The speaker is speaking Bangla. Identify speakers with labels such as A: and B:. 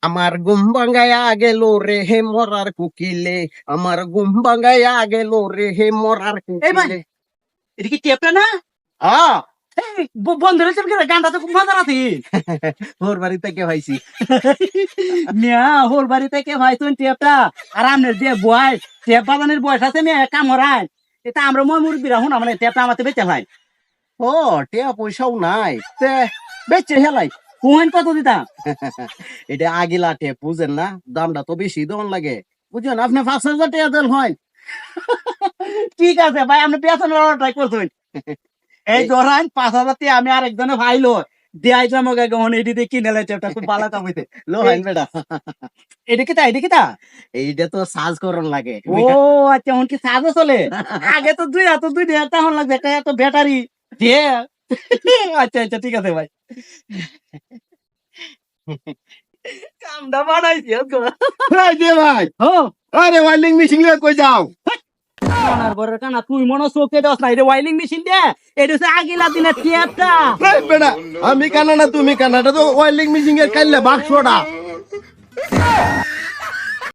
A: আমার ঘুম ভাঙায়া গেল রে হে মরার কুকিলে, আমার ঘুম ভাঙায়া গেল রে হে মরার
B: এই ভাই,
A: কুকিলে।
B: এটা কি টেপটা না?
A: আ
B: বন্ধুরা গানটা তো খুব মজার আছে।
A: ওর বাড়িতে কে ভাইছি।
B: মিয়া হোর বাড়ি থেকে ভাই তুই টেপটা আর আমনের যে বয় টেপ বাজানের বয়স আছে মেয়ে কাম হরাই এটা আমরা মই মুরব্বীরা হুন মানে টেপটা আমাতে বেচে ভাই
A: ও টিয়া পয়সাও নাই তে বেচে হেলাই।
B: কোহেন কত দিতাম?
A: এটা আগিলা টেপ বুঝেন না, দামটা তো বেশি দন লাগে বুঝছেন। আপনি 5,000 টাকা দেন হয়।
B: ঠিক আছে ভাই আপনি পেছনের ট্রাই করছেন। এই ধরান 5,000 টি আমি আর একজনে ভাইলো দেয়াই জমগে গহন এডি দিয়ে কিনে লাই টেপটা খুব ভালো কাম হইতে।
A: লো হাইন বেটা,
B: এটা কি তা
A: এইটা তো সাজ করন লাগে।
B: ও আচ্ছা এখন কি সাজও চলে? আগে তো দুই তখন লাগবে একটা এত ব্যাটারি দিয়ে। আচ্ছা আচ্ছা ঠিক আছে ভাই কামটা বাড়াইছি
C: এই যে ভাই,
B: ও
C: আরে ওয়েল্ডিং মেশিন নিয়ে কই যাও?
B: কানার বরের কানা তুই মনে চোখে দশ নাই রে ওয়াইলিং মেশিন দে এটা হচ্ছে আগিলা দিনের টিয়াপটা
C: এই বেটা, আমি কানা না তুমি কানা, এটা তো ওয়েল্ডিং মেশিন এর কাইলে বাক্সটা।